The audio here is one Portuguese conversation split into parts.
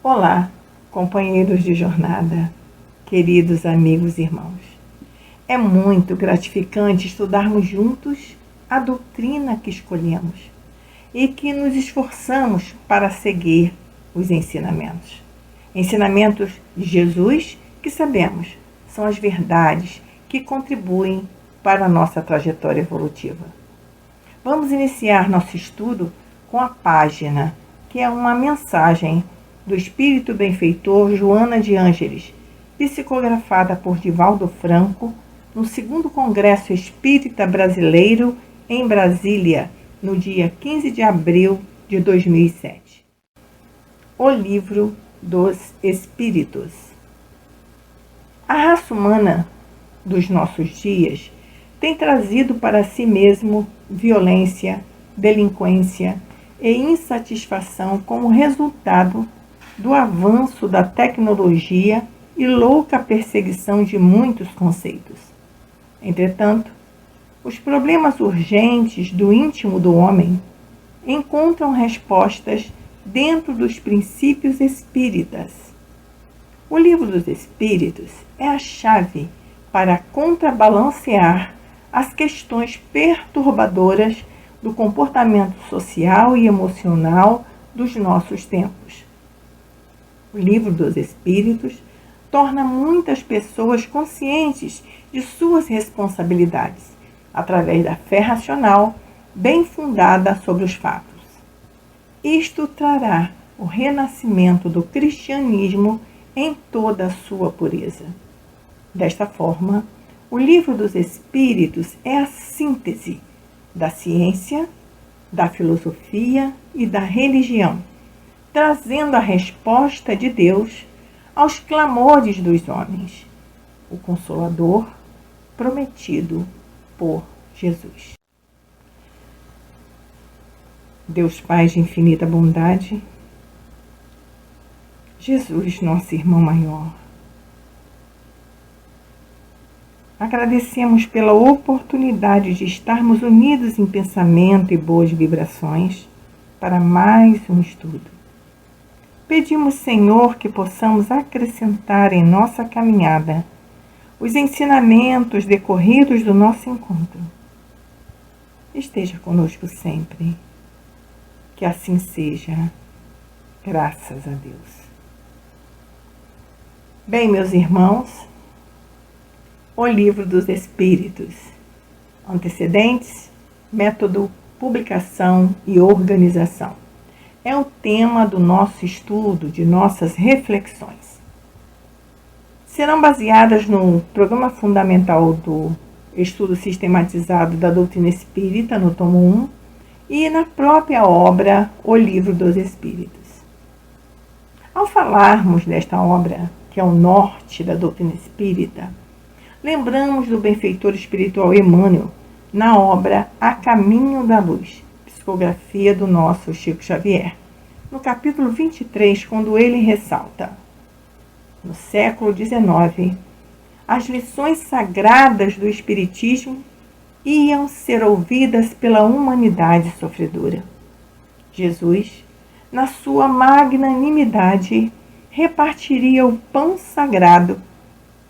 Olá, companheiros de jornada, queridos amigos e irmãos. É muito gratificante estudarmos juntos a doutrina que escolhemos e que nos esforçamos para seguir os ensinamentos. Ensinamentos de Jesus que sabemos são as verdades que contribuem para a nossa trajetória evolutiva. Vamos iniciar nosso estudo com a página, que é uma mensagem do Espírito Benfeitor Joana de Ângeles, psicografada por Divaldo Franco, no 2º Congresso Espírita Brasileiro, em Brasília, no dia 15 de abril de 2007. O Livro dos Espíritos. A raça humana dos nossos dias tem trazido para si mesmo violência, delinquência e insatisfação como resultado do avanço da tecnologia e louca perseguição de muitos conceitos. Entretanto, os problemas urgentes do íntimo do homem encontram respostas dentro dos princípios espíritas. O Livro dos Espíritos é a chave para contrabalancear as questões perturbadoras do comportamento social e emocional dos nossos tempos. O Livro dos Espíritos torna muitas pessoas conscientes de suas responsabilidades, através da fé racional, bem fundada sobre os fatos. Isto trará o renascimento do cristianismo em toda a sua pureza. Desta forma, o Livro dos Espíritos é a síntese da ciência, da filosofia e da religião, trazendo a resposta de Deus aos clamores dos homens, o Consolador prometido por Jesus. Deus Pai de infinita bondade, Jesus, nosso irmão maior, agradecemos pela oportunidade de estarmos unidos em pensamento e boas vibrações para mais um estudo. Pedimos, Senhor, que possamos acrescentar em nossa caminhada os ensinamentos decorridos do nosso encontro. Esteja conosco sempre. Que assim seja, graças a Deus. Bem, meus irmãos, o Livro dos Espíritos. Antecedentes, método, publicação e organização. É o tema do nosso estudo, de nossas reflexões. Serão baseadas no Programa Fundamental do Estudo Sistematizado da Doutrina Espírita, no tomo 1, e na própria obra O Livro dos Espíritos. Ao falarmos desta obra, que é o norte da doutrina espírita, lembramos do benfeitor espiritual Emmanuel, na obra A Caminho da Luz, psicografia do nosso Chico Xavier, no capítulo 23, quando ele ressalta: no século XIX, as lições sagradas do Espiritismo iam ser ouvidas pela humanidade sofredora. Jesus, na sua magnanimidade, repartiria o pão sagrado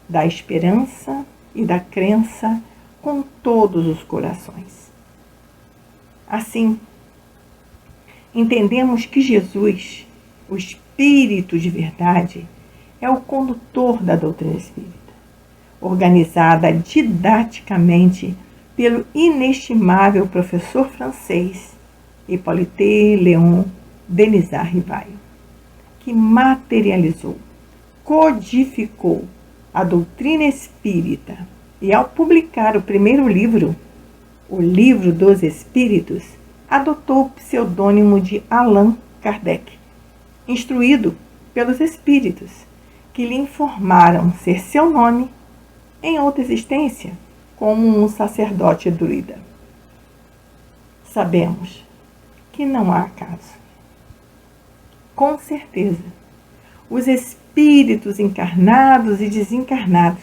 da esperança e da crença com todos os corações. Assim, entendemos que Jesus, o Espírito de verdade, é o condutor da doutrina espírita, organizada didaticamente pelo inestimável professor francês Hippolyte Léon Denisard Rivail, que materializou, codificou a doutrina espírita e, ao publicar o primeiro livro, o Livro dos Espíritos, adotou o pseudônimo de Allan Kardec, instruído pelos espíritos, que lhe informaram ser seu nome em outra existência, como um sacerdote druida. Sabemos que não há acaso. Com certeza, os espíritos encarnados e desencarnados,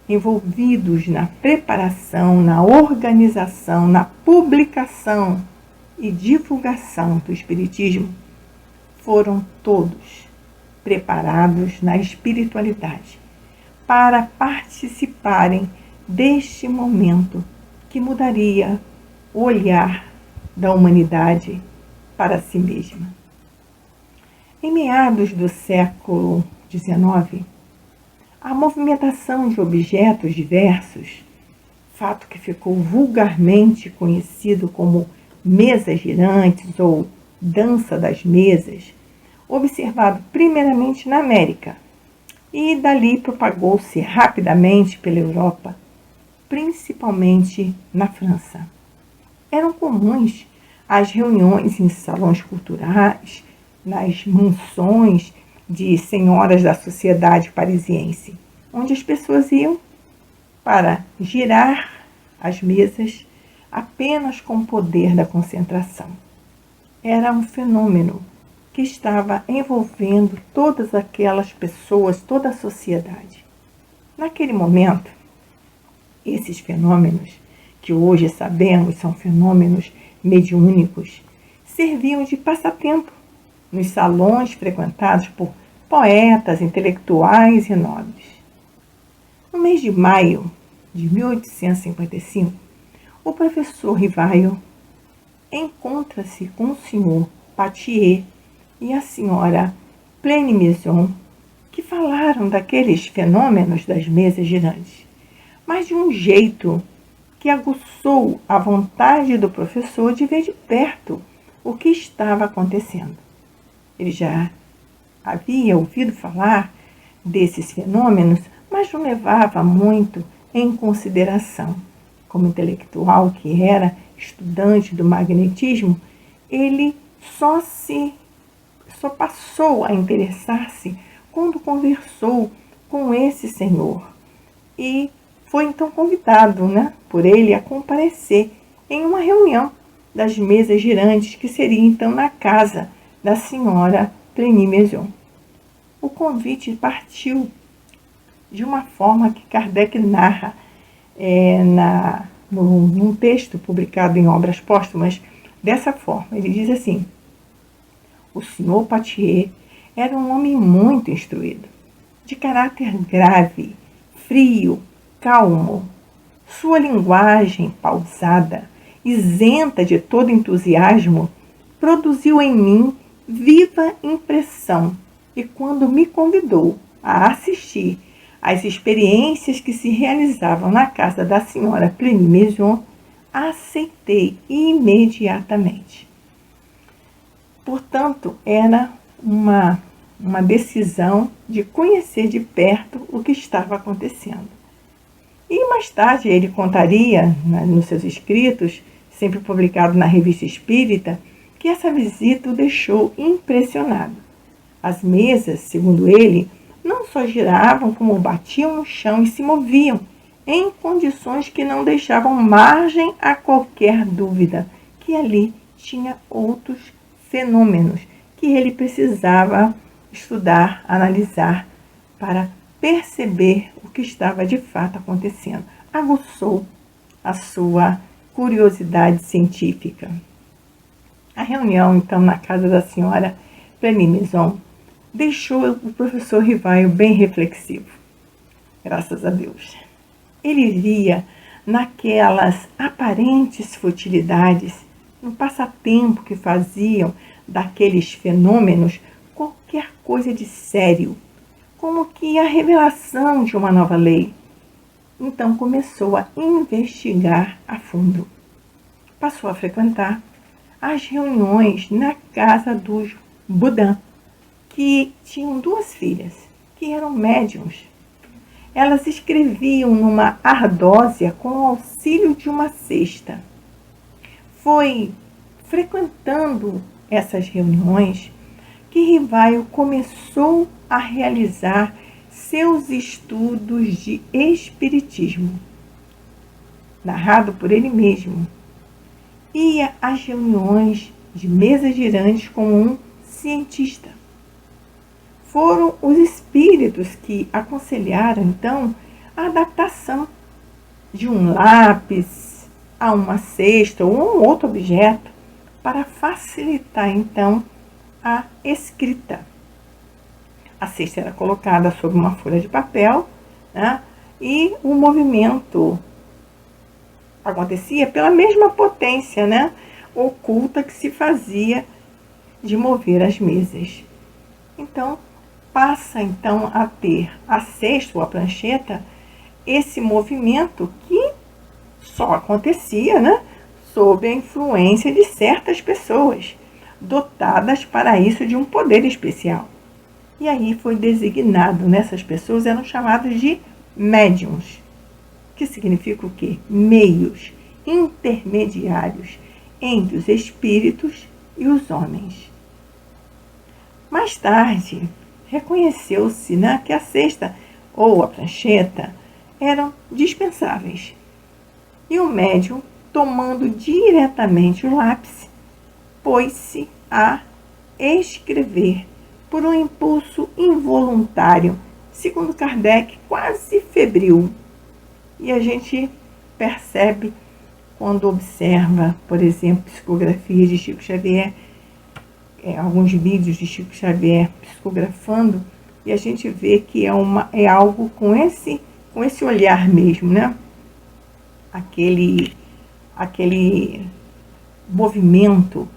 envolvidos na preparação, na organização, na publicação e divulgação do Espiritismo, foram todos preparados na espiritualidade para participarem deste momento que mudaria o olhar da humanidade para si mesma. Em meados do século XIX, a movimentação de objetos diversos, fato que ficou vulgarmente conhecido como mesas girantes ou dança das mesas, observado primeiramente na América e dali propagou-se rapidamente pela Europa, principalmente na França. Eram comuns as reuniões em salões culturais, nas mansões de senhoras da sociedade parisiense, onde as pessoas iam para girar as mesas apenas com o poder da concentração. Era um fenômeno que estava envolvendo todas aquelas pessoas, toda a sociedade. Naquele momento, esses fenômenos, que hoje sabemos são fenômenos mediúnicos, serviam de passatempo nos salões frequentados por poetas, intelectuais e nobres. No mês de maio de 1855, o professor Rivaio encontra-se com o senhor Patier e a senhora Plenimezon, que falaram daqueles fenômenos das mesas girantes, mas de um jeito que aguçou a vontade do professor de ver de perto o que estava acontecendo. Ele já havia ouvido falar desses fenômenos, mas não levava muito em consideração. Como intelectual que era, estudante do magnetismo, ele só passou a interessar-se quando conversou com esse senhor e foi então convidado, por ele a comparecer em uma reunião das mesas girantes que seria então na casa da senhora Plenimezon. O convite partiu de uma forma que Kardec narra num texto publicado em Obras Póstumas, dessa forma. Ele diz assim: o senhor Patier era um homem muito instruído, de caráter grave, frio, calmo. Sua linguagem pausada, isenta de todo entusiasmo, produziu em mim viva impressão e quando me convidou a assistir às experiências que se realizavam na casa da senhora Plenimezon, aceitei imediatamente. Portanto, era uma decisão de conhecer de perto o que estava acontecendo. E mais tarde ele contaria, nos seus escritos, sempre publicado na Revista Espírita, que essa visita o deixou impressionado. As mesas, segundo ele, não só giravam, como batiam no chão e se moviam em condições que não deixavam margem a qualquer dúvida que ali tinha outros fenômenos que ele precisava estudar, analisar para perceber o que estava de fato acontecendo. Aguçou a sua curiosidade científica. A reunião, então, na casa da senhora Plenimezon deixou o professor Rivaio bem reflexivo. Graças a Deus. Ele via naquelas aparentes futilidades, no passatempo que faziam daqueles fenômenos, qualquer coisa de sério, como que a revelação de uma nova lei. Então começou a investigar a fundo. Passou a frequentar as reuniões na casa dos Boudin, que tinham 2 filhas, que eram médiums. Elas escreviam numa ardósia com o auxílio de uma cesta. Foi frequentando essas reuniões que Rivaio começou a realizar seus estudos de espiritismo. Narrado por ele mesmo, ia às reuniões de mesas girantes como um cientista. Foram os espíritos que aconselharam, então, a adaptação de um lápis a uma cesta ou um outro objeto para facilitar, então, a escrita. A cesta era colocada sobre uma folha de papel, né? E o movimento acontecia pela mesma potência, né, oculta que se fazia de mover as mesas. Então, passa então a ter a cesta ou a prancheta esse movimento que só acontecia, né, sob a influência de certas pessoas, dotadas para isso de um poder especial. E aí foi designado, nessas pessoas eram chamados de médiuns, que significa o quê? Meios intermediários entre os espíritos e os homens. Mais tarde, reconheceu-se, né, que a cesta ou a prancheta eram dispensáveis. E o médium, tomando diretamente o lápis, pôs-se a escrever por um impulso involuntário, segundo Kardec, quase febril. E a gente percebe quando observa, por exemplo, psicografias de Chico Xavier, alguns vídeos de Chico Xavier psicografando, e a gente vê que é algo com esse olhar mesmo, né? Aquele movimento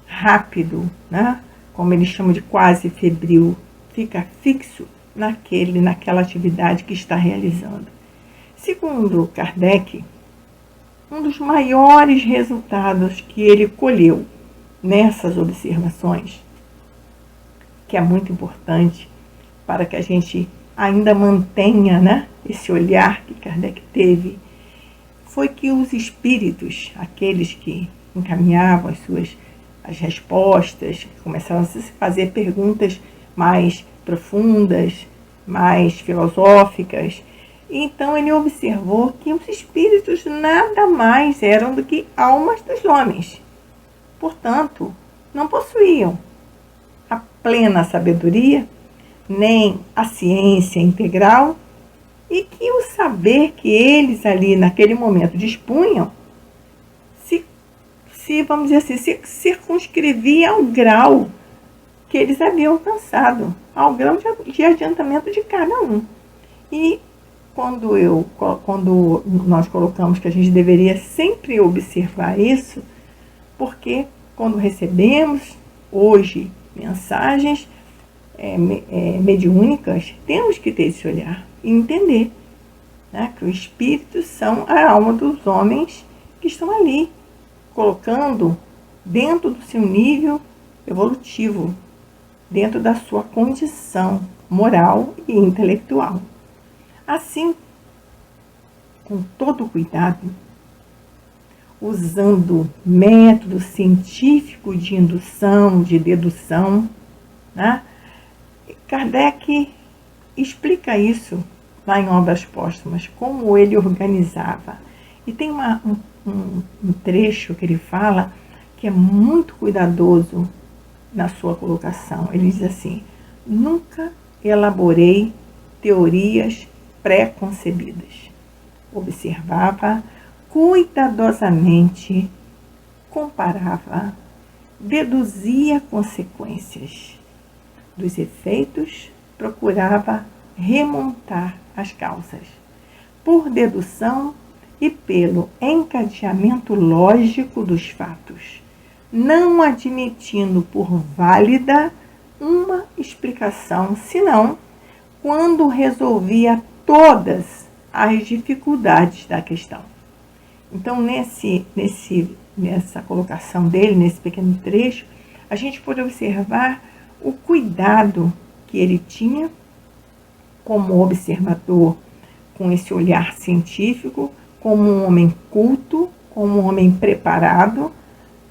rápido, né? Como eles chamam de quase febril, fica fixo naquela atividade que está realizando. Segundo Kardec, um dos maiores resultados que ele colheu nessas observações, que é muito importante para que a gente ainda mantenha, né, esse olhar que Kardec teve, foi que os espíritos, aqueles que encaminhavam as respostas, começavam a se fazer perguntas mais profundas, mais filosóficas. Então ele observou que os espíritos nada mais eram do que almas dos homens. Portanto, não possuíam a plena sabedoria, nem a ciência integral, e que o saber que eles ali naquele momento dispunham vamos dizer assim, se circunscrevia ao grau que eles haviam alcançado, ao grau de adiantamento de cada um. E quando nós colocamos que a gente deveria sempre observar isso, porque quando recebemos hoje mensagens mediúnicas, temos que ter esse olhar e entender, né, que os espíritos são a alma dos homens que estão ali, colocando dentro do seu nível evolutivo, dentro da sua condição moral e intelectual. Assim, com todo cuidado, usando método científico de indução, de dedução, né, Kardec explica isso lá em Obras Póstumas, como ele organizava. E tem um trecho que ele fala que é muito cuidadoso na sua colocação. Ele diz assim: nunca elaborei teorias pré-concebidas. Observava cuidadosamente, comparava, deduzia consequências dos efeitos, procurava remontar as causas. Por dedução e pelo encadeamento lógico dos fatos, não admitindo por válida uma explicação, senão quando resolvia todas as dificuldades da questão. Então, nessa colocação dele, nesse pequeno trecho, a gente pode observar o cuidado que ele tinha como observador, com esse olhar científico, como um homem culto, como um homem preparado,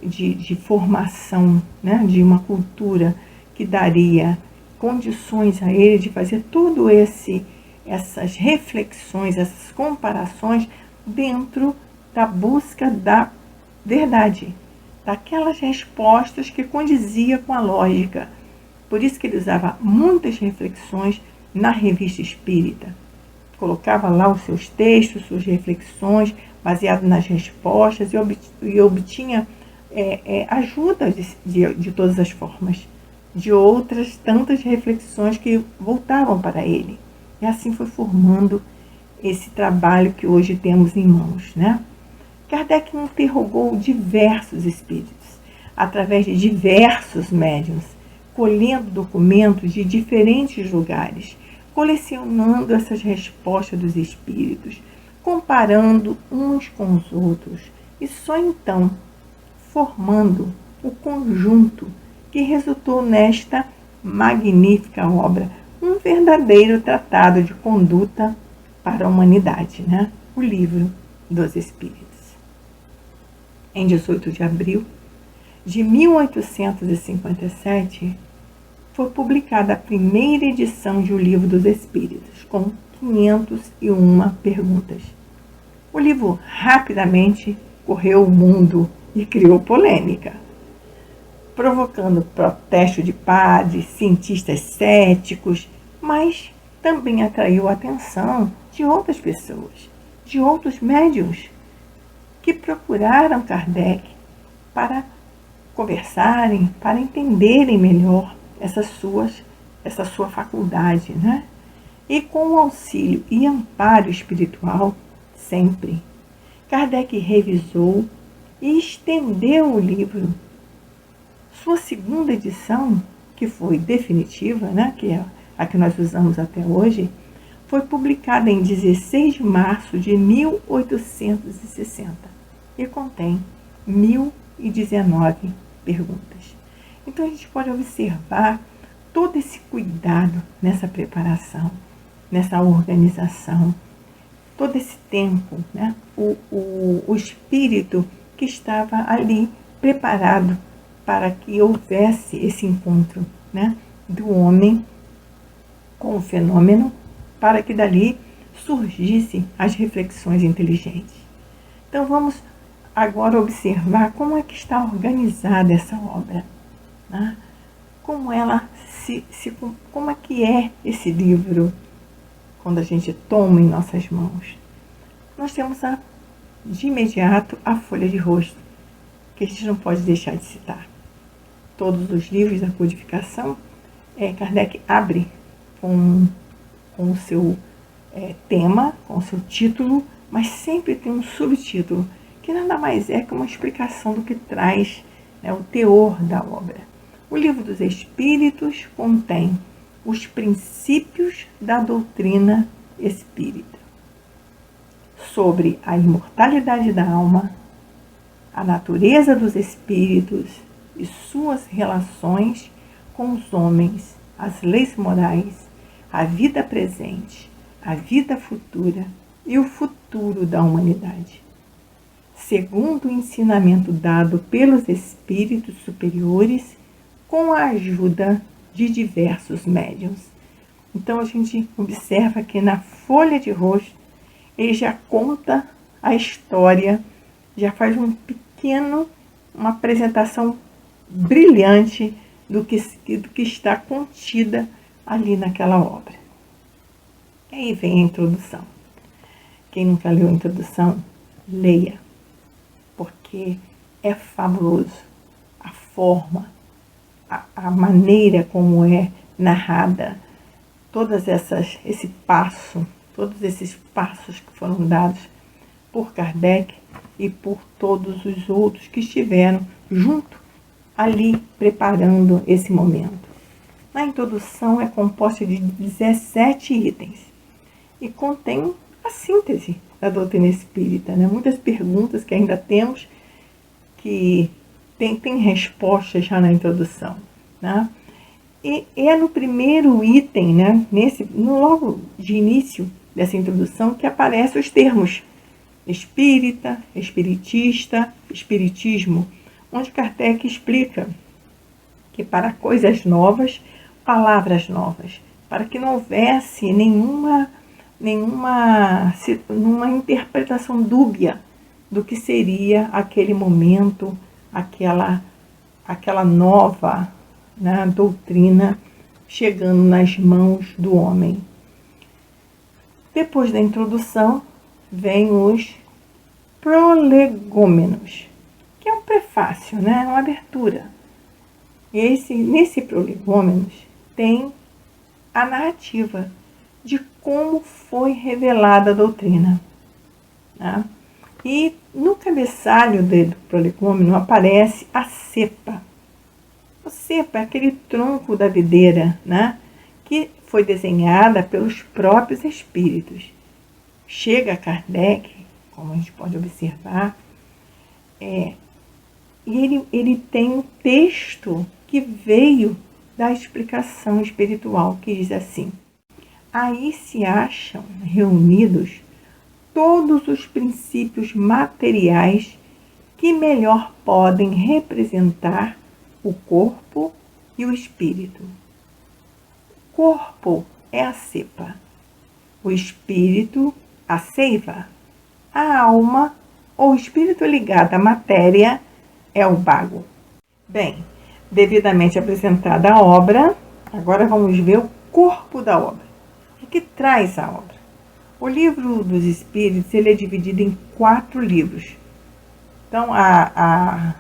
de formação, né, de uma cultura que daria condições a ele de fazer tudo essas reflexões, essas comparações dentro da busca da verdade, daquelas respostas que condizia com a lógica. Por isso que ele usava muitas reflexões na Revista Espírita. Colocava lá os seus textos, suas reflexões, baseado nas respostas, e obtinha ajuda de todas as formas, de outras tantas reflexões que voltavam para ele. E assim foi formando esse trabalho que hoje temos em mãos, né? Kardec interrogou diversos espíritos, através de diversos médiuns, colhendo documentos de diferentes lugares, colecionando essas respostas dos espíritos, comparando uns com os outros, e só então formando o conjunto que resultou nesta magnífica obra, um verdadeiro tratado de conduta para a humanidade, né? O Livro dos Espíritos. Em 18 de abril de 1857, foi publicada a primeira edição de O Livro dos Espíritos, com 501 perguntas. O livro rapidamente correu o mundo e criou polêmica, provocando protesto de padres, cientistas céticos, mas também atraiu a atenção de outras pessoas, de outros médiuns, que procuraram Kardec para conversarem, para entenderem melhor essa sua faculdade, né? E com o auxílio e amparo espiritual, sempre, Kardec revisou e estendeu o livro. Sua segunda edição, que foi definitiva, né, que é a que nós usamos até hoje, foi publicada em 16 de março de 1860 e contém 1019 perguntas. Então a gente pode observar todo esse cuidado nessa preparação, nessa organização, todo esse tempo, né? O espírito que estava ali preparado para que houvesse esse encontro, né, do homem com o fenômeno, para que dali surgissem as reflexões inteligentes. Então vamos agora observar como é que está organizada essa obra, né? Como é que é esse livro quando a gente toma em nossas mãos. Nós temos de imediato a folha de rosto, que a gente não pode deixar de citar. Todos os livros da codificação, Kardec abre com o seu tema, com o seu título, mas sempre tem um subtítulo, que nada mais é que uma explicação do que traz, né, o teor da obra. O Livro dos Espíritos contém os princípios da doutrina espírita, sobre a imortalidade da alma, a natureza dos espíritos e suas relações com os homens, as leis morais, a vida presente, a vida futura e o futuro da humanidade, segundo o ensinamento dado pelos espíritos superiores com a ajuda de diversos médiuns. Então a gente observa que na folha de rosto ele já conta a história, já faz uma apresentação brilhante do que está contida ali naquela obra. E aí vem a introdução. Quem nunca leu a introdução, leia, porque é fabuloso a forma, a maneira como é narrada, todos esses passos que foram dados por Kardec e por todos os outros que estiveram junto ali preparando esse momento. A introdução é composta de 17 itens e contém a síntese da doutrina espírita, né? Muitas perguntas que ainda temos que tem respostas já na introdução, né? E é no primeiro item, né, logo de início dessa introdução, que aparecem os termos espírita, espiritista, espiritismo, onde Kardec explica que para coisas novas, palavras novas, para que não houvesse nenhuma interpretação dúbia do que seria aquele momento, aquela nova, né, doutrina chegando nas mãos do homem. Depois da introdução, vem os prolegômenos, que é um prefácio, né, uma abertura, Nesse Prolegômenos tem a narrativa de como foi revelada a doutrina. Tá? E no cabeçalho do Prolegômeno aparece a cepa. A cepa é aquele tronco da videira, né? Que foi desenhada pelos próprios espíritos. Chega a Kardec, como a gente pode observar, e ele tem um texto que veio da explicação espiritual, que diz assim: aí se acham reunidos todos os princípios materiais que melhor podem representar o corpo e o espírito. O corpo é a cepa, o espírito a seiva, a alma ou espírito ligado à matéria é o bago. Bem, devidamente apresentada a obra, agora vamos ver o corpo da obra. O que traz a obra? O livro dos Espíritos ele é dividido em 4 livros. Então, há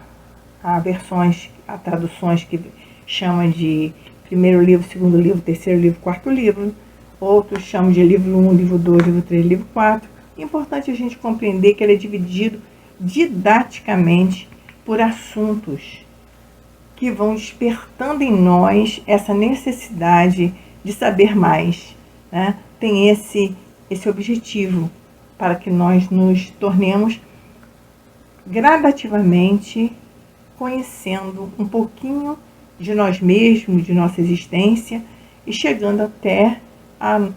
versões, há traduções que chamam de primeiro livro, segundo livro, terceiro livro, quarto livro. Outros chamam de livro 1, livro 2, livro 3, livro 4. É importante a gente compreender que ele é dividido didaticamente por assuntos que vão despertando em nós essa necessidade de saber mais, né? Tem esse objetivo para que nós nos tornemos gradativamente conhecendo um pouquinho de nós mesmos, de nossa existência e chegando até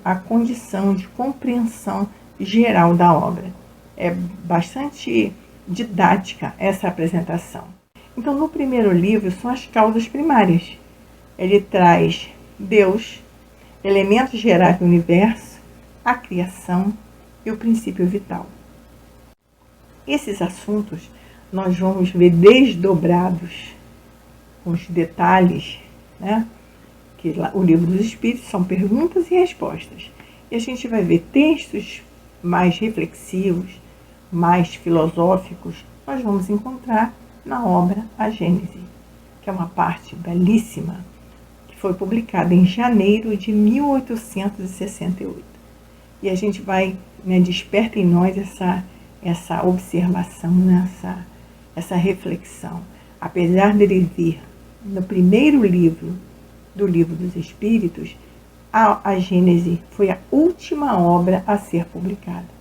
a condição de compreensão geral da obra. É bastante didática essa apresentação. Então, no primeiro livro são as causas primárias. Ele traz Deus, elementos gerais do universo, a criação e o princípio vital. Esses assuntos nós vamos ver desdobrados, com os detalhes, né? Que o livro dos Espíritos são perguntas e respostas. E a gente vai ver textos mais reflexivos, mais filosóficos, nós vamos encontrar na obra A Gênese, que é uma parte belíssima, que foi publicada em janeiro de 1868. E a gente vai, né, desperta em nós essa observação, né, essa reflexão. Apesar dele vir no primeiro livro do Livro dos Espíritos, a Gênese foi a última obra a ser publicada.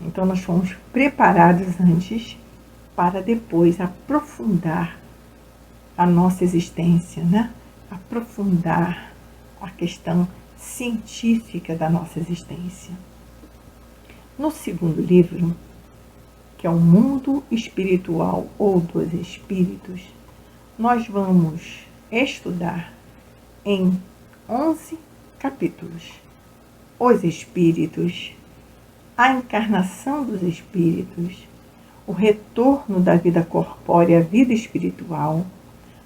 Então nós fomos preparados antes para depois aprofundar a nossa existência, né? Aprofundar a questão científica da nossa existência. No segundo livro, que é o Mundo Espiritual ou dos Espíritos, nós vamos estudar em 11 capítulos os espíritos, a encarnação dos espíritos, o retorno da vida corpórea à vida espiritual,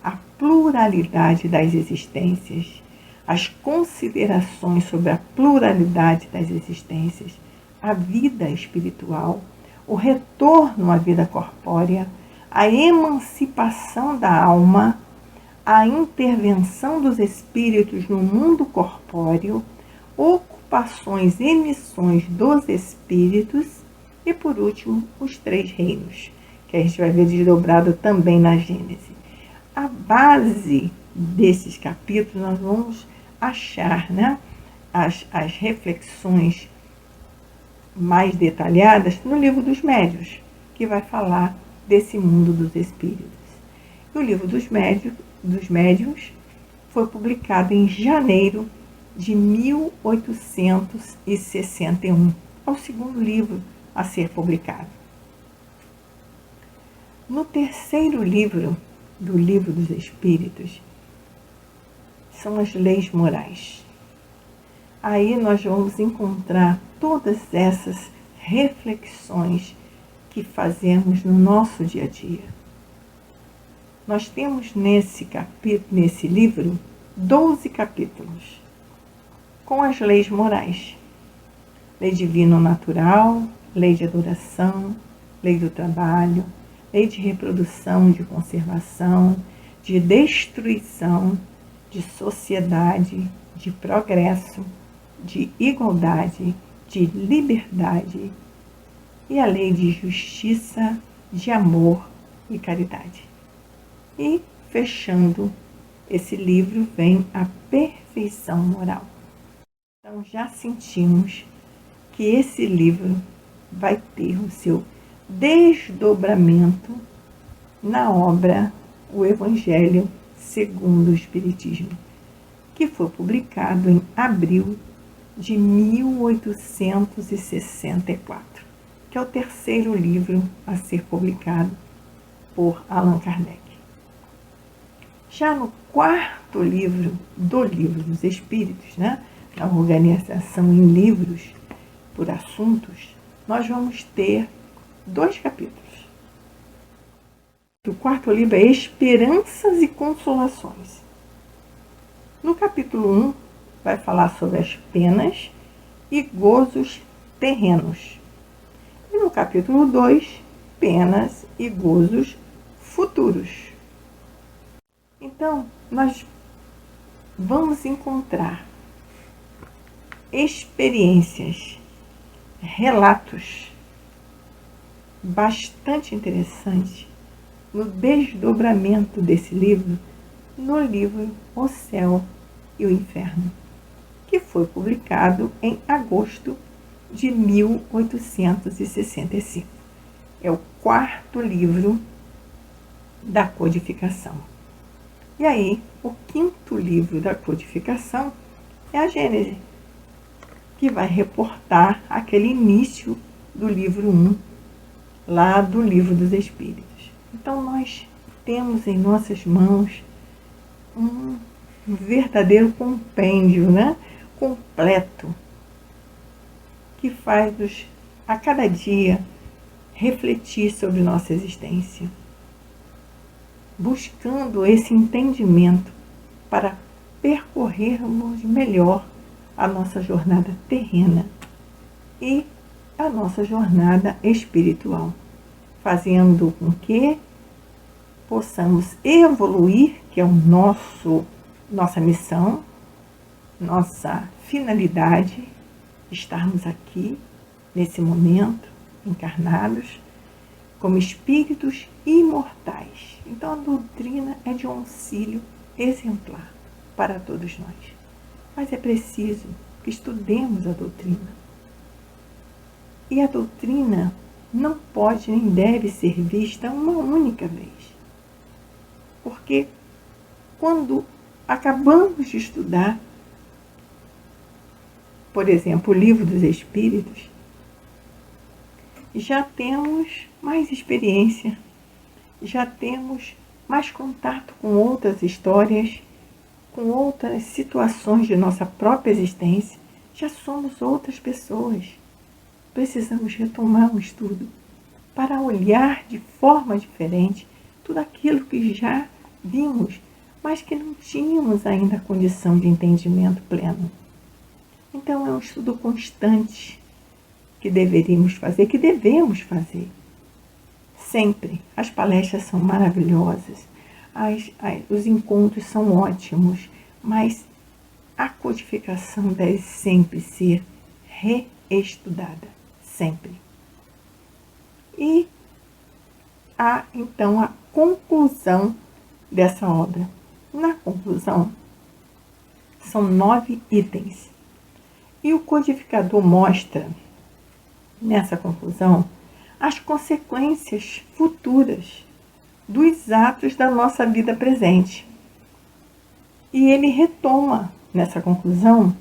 a pluralidade das existências, as considerações sobre a pluralidade das existências, a vida espiritual, o retorno à vida corpórea, a emancipação da alma, a intervenção dos espíritos no mundo corpóreo, ocupações e missões dos espíritos e, por último, os 3 reinos, que a gente vai ver desdobrado também na Gênese. A base desses capítulos nós vamos achar, né, as reflexões mais detalhadas no Livro dos Médiuns, que vai falar desse mundo dos espíritos. E o Livro dos Médiuns foi publicado em janeiro de 1861. É o segundo livro a ser publicado. No terceiro livro do Livro dos Espíritos são as leis morais. Aí nós vamos encontrar todas essas reflexões que fazemos no nosso dia a dia. Nós temos nesse livro 12 capítulos com as leis morais. Lei divino-natural, lei de adoração, lei do trabalho, lei de reprodução, de conservação, de destruição, de sociedade, de progresso, de igualdade, de liberdade e a lei de justiça, de amor e caridade. E, fechando esse livro, vem a perfeição moral. Então, já sentimos que esse livro vai ter o seu desdobramento na obra O Evangelho segundo o Espiritismo, que foi publicado em abril de 1864, que é o terceiro livro a ser publicado por Allan Kardec. Já no quarto livro do Livro dos Espíritos, na organização em livros por assuntos, nós vamos ter 2 capítulos. O quarto livro é Esperanças e Consolações. No capítulo 1, vai falar sobre as penas e gozos terrenos. E no capítulo 2, penas e gozos futuros. Então, nós vamos encontrar experiências, relatos bastante interessantes no desdobramento desse livro, no livro O Céu e o Inferno, que foi publicado em agosto de 1865. É o quarto livro da codificação. E aí, o quinto livro da codificação é a Gênese, que vai reportar aquele início do livro 1, lá do Livro dos Espíritos. Então, nós temos em nossas mãos um verdadeiro compêndio, completo, que faz-nos, a cada dia, refletir sobre nossa existência, buscando esse entendimento para percorrermos melhor a nossa jornada terrena e a nossa jornada espiritual, fazendo com que possamos evoluir, que é nossa missão, nossa finalidade, estarmos aqui, nesse momento, encarnados, como espíritos imortais. Então, a doutrina é de um auxílio exemplar para todos nós. Mas é preciso que estudemos a doutrina. E a doutrina não pode nem deve ser vista uma única vez. Porque quando acabamos de estudar, por exemplo, o Livro dos Espíritos, já temos mais experiência, já temos mais contato com outras histórias, com outras situações de nossa própria existência, já somos outras pessoas. Precisamos retomar o estudo para olhar de forma diferente tudo aquilo que já vimos, mas que não tínhamos ainda a condição de entendimento pleno. Então, é um estudo constante que deveríamos fazer, que devemos fazer. Sempre. As palestras são maravilhosas, os encontros são ótimos, mas a codificação deve sempre ser reestudada. Sempre. E há, então, a conclusão dessa obra. Na conclusão, são 9 itens. E o codificador mostra, nessa conclusão, as consequências futuras dos atos da nossa vida presente. E ele retoma, nessa conclusão,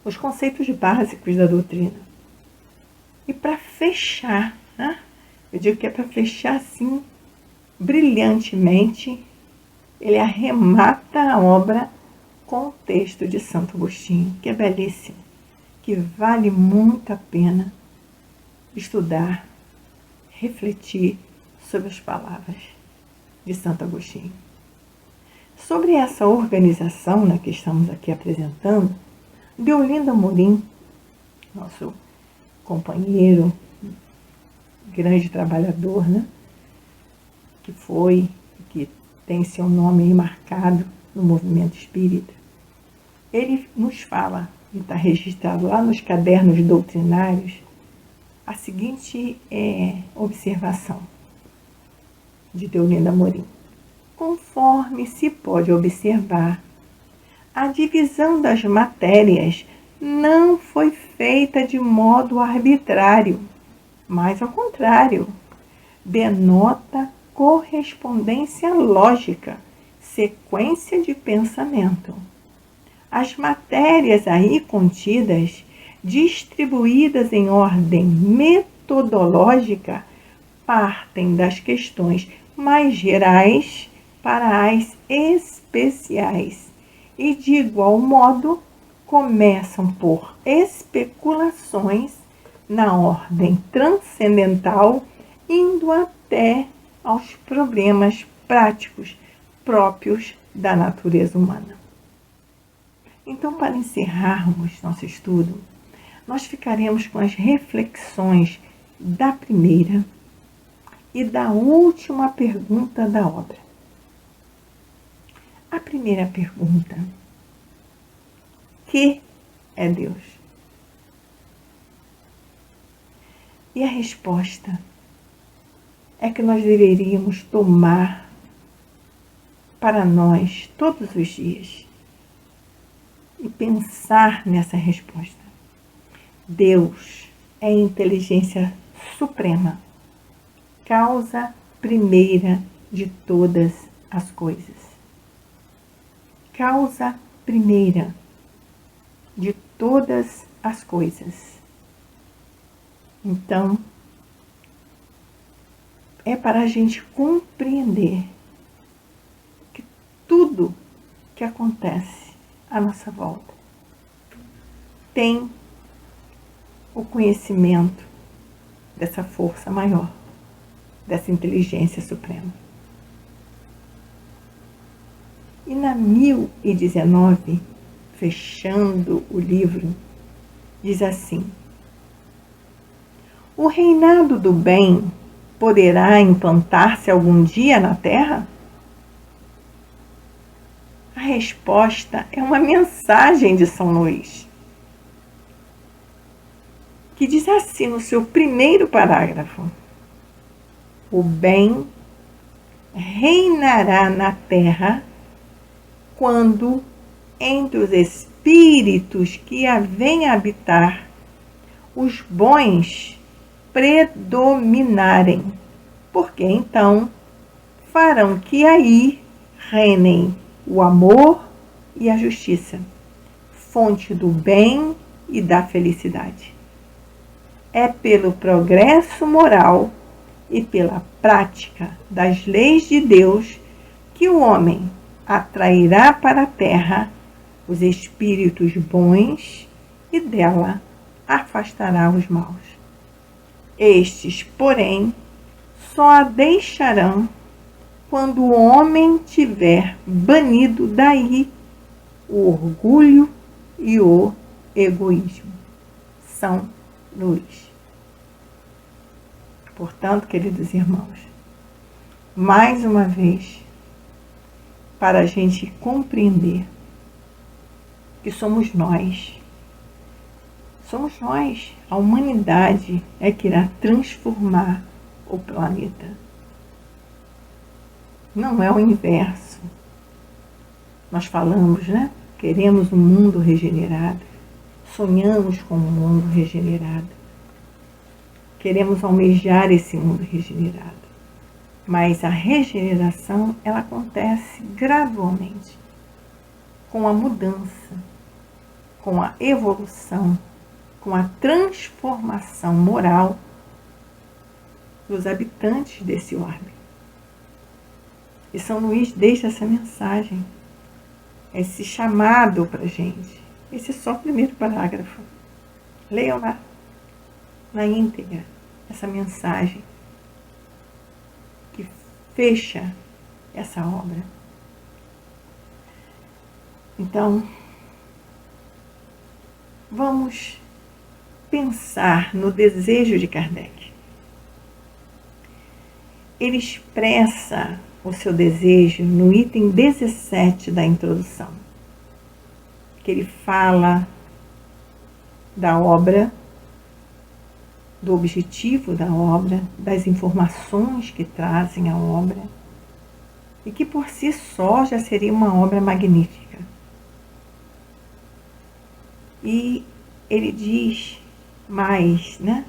os conceitos básicos da doutrina. E para fechar, eu digo que é para fechar assim, brilhantemente, ele arremata a obra com o texto de Santo Agostinho, que é belíssimo, que vale muito a pena estudar, refletir sobre as palavras de Santo Agostinho. Sobre essa organização que estamos aqui apresentando, Deolindo Amorim, nosso companheiro, grande trabalhador, que foi, que tem seu nome aí marcado no movimento espírita, ele nos fala, e está registrado lá nos cadernos doutrinários, a seguinte observação de Deolinda Amorim. Conforme se pode observar, a divisão das matérias não foi feita de modo arbitrário, mas ao contrário, denota correspondência lógica, sequência de pensamento. As matérias aí contidas, distribuídas em ordem metodológica, partem das questões mais gerais para as especiais e, de igual modo, começam por especulações na ordem transcendental, indo até aos problemas práticos próprios da natureza humana. Então, para encerrarmos nosso estudo, nós ficaremos com as reflexões da primeira e da última pergunta da obra. A primeira pergunta: que é Deus? E a resposta é que nós deveríamos tomar para nós todos os dias e pensar nessa resposta. Deus é a inteligência suprema, causa primeira de todas as coisas. Causa primeira de todas as coisas. Então, é para a gente compreender que tudo que acontece à nossa volta tem o conhecimento dessa força maior, dessa inteligência suprema. E na 1019, fechando o livro, diz assim: o reinado do bem poderá implantar-se algum dia na Terra? A resposta é uma mensagem de São Luís, que diz assim no seu primeiro parágrafo: o bem reinará na Terra quando, entre os espíritos que a vêm habitar, os bons predominarem, porque então farão que aí reinem o amor e a justiça, fonte do bem e da felicidade. É pelo progresso moral e pela prática das leis de Deus que o homem atrairá para a terra os espíritos bons e dela afastará os maus. Estes, porém, só a deixarão quando o homem tiver banido daí o orgulho e o egoísmo. São Luís. Portanto, queridos irmãos, mais uma vez, para a gente compreender que somos nós, a humanidade é que irá transformar o planeta. Não é o inverso. Nós falamos, né? Queremos um mundo regenerado, sonhamos com um mundo regenerado, queremos almejar esse mundo regenerado. Mas a regeneração, ela acontece gradualmente, com a mudança, com a evolução, com a transformação moral dos habitantes desse orbe. E São Luís deixa essa mensagem, esse chamado para a gente. Esse é só o primeiro parágrafo. Leiam lá, na íntegra, essa mensagem que fecha essa obra. Então, vamos pensar no desejo de Kardec. Ele expressa o seu desejo no item 17 da introdução, que ele fala da obra, do objetivo da obra, das informações que trazem a obra, e que por si só já seria uma obra magnífica. E ele diz mais, né?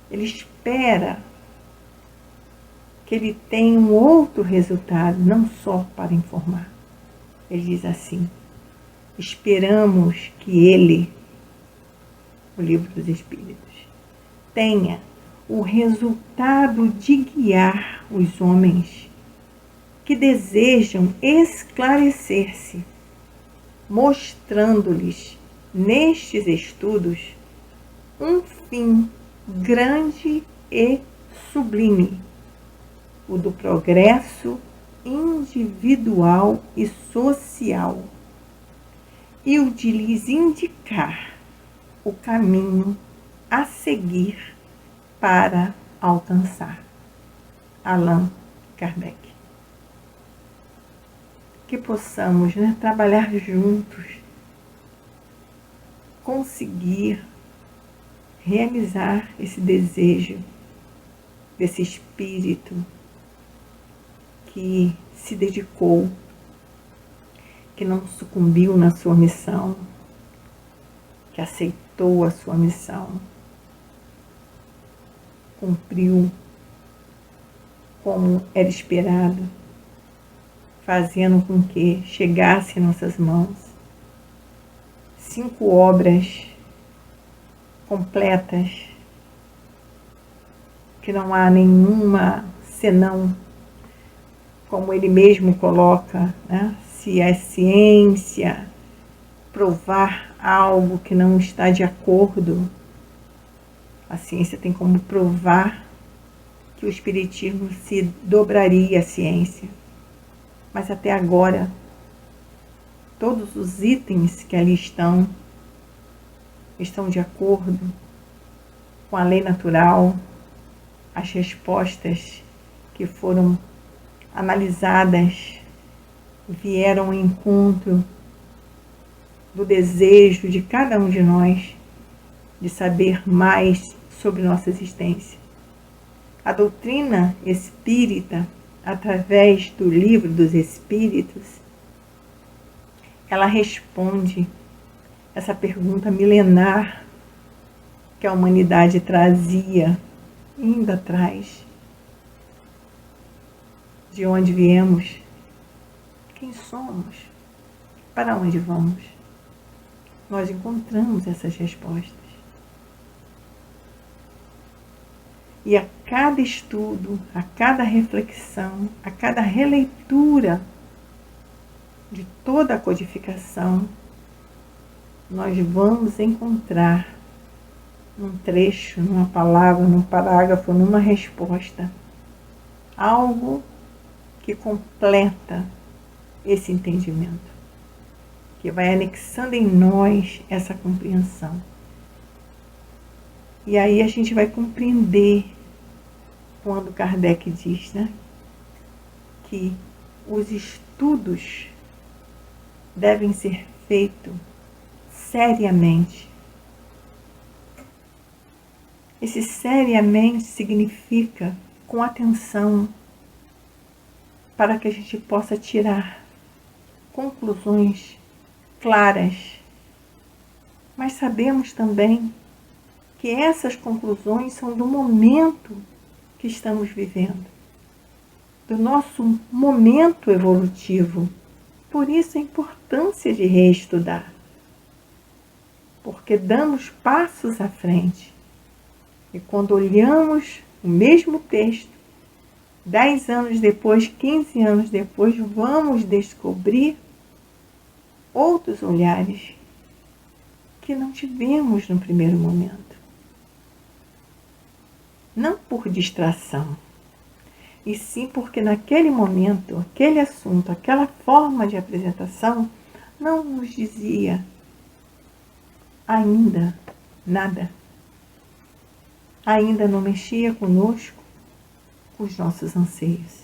Ele espera que ele tenha um outro resultado, não só para informar. Ele diz assim: esperamos que ele, o Livro dos Espíritos, tenha o resultado de guiar os homens que desejam esclarecer-se, mostrando-lhes nestes estudos um fim grande e sublime, o do progresso individual e social, e o de lhes indicar o caminho a seguir para alcançar. Allan Kardec. Que possamos, né, trabalhar juntos, conseguir realizar esse desejo desse espírito que se dedicou, que não sucumbiu na sua missão, que aceitou a sua missão, cumpriu como era esperado, fazendo com que chegasse em nossas mãos 5 obras completas, que não há nenhuma senão, como ele mesmo coloca, né? Se a ciência provar algo que não está de acordo, a ciência tem como provar que o Espiritismo se dobraria à ciência. Mas até agora, todos os itens que ali estão de acordo com a lei natural. As respostas que foram analisadas vieram ao encontro do desejo de cada um de nós de saber mais sobre nossa existência. A doutrina espírita, através do Livro dos Espíritos, ela responde essa pergunta milenar que a humanidade trazia, ainda traz. De onde viemos? Quem somos? Para onde vamos? Nós encontramos essas respostas. E a cada estudo, a cada reflexão, a cada releitura de toda a codificação, nós vamos encontrar num trecho, numa palavra, num parágrafo, numa resposta, algo que completa esse entendimento, que vai anexando em nós essa compreensão. E aí a gente vai compreender quando Kardec diz, né, que os estudos devem ser feitos seriamente. Esse seriamente significa com atenção, para que a gente possa tirar conclusões claras. Mas sabemos também que essas conclusões são do momento que estamos vivendo, do nosso momento evolutivo. Por isso a importância de reestudar, porque damos passos à frente. E quando olhamos o mesmo texto, 10 anos depois, 15 anos depois, vamos descobrir outros olhares que não tivemos no primeiro momento. Não por distração, e sim porque naquele momento, aquele assunto, aquela forma de apresentação não nos dizia ainda nada. Ainda não mexia conosco, com os nossos anseios.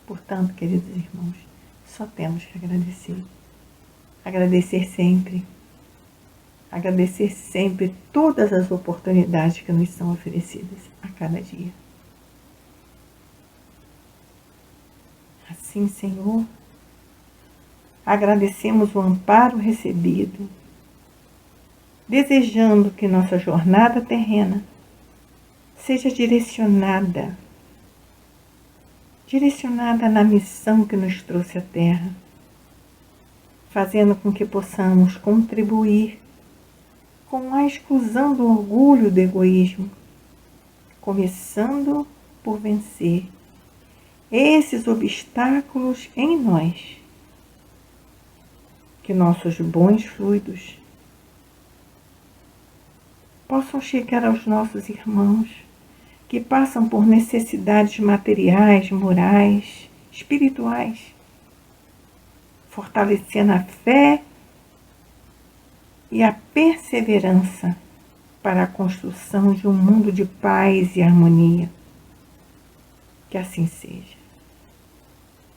Portanto, queridos irmãos, só temos que agradecer. Agradecer sempre. Agradecer sempre todas as oportunidades que nos são oferecidas a cada dia. Assim, Senhor, agradecemos o amparo recebido, desejando que nossa jornada terrena seja direcionada na missão que nos trouxe à Terra, fazendo com que possamos contribuir com a exclusão do orgulho e do egoísmo, começando por vencer esses obstáculos em nós, que nossos bons fluidos possam chegar aos nossos irmãos que passam por necessidades materiais, morais, espirituais, fortalecendo a fé e a perseverança para a construção de um mundo de paz e harmonia. Que assim seja.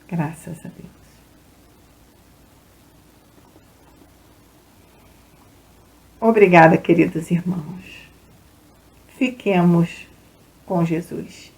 Graças a Deus. Obrigada, queridos irmãos. Fiquemos com Jesus.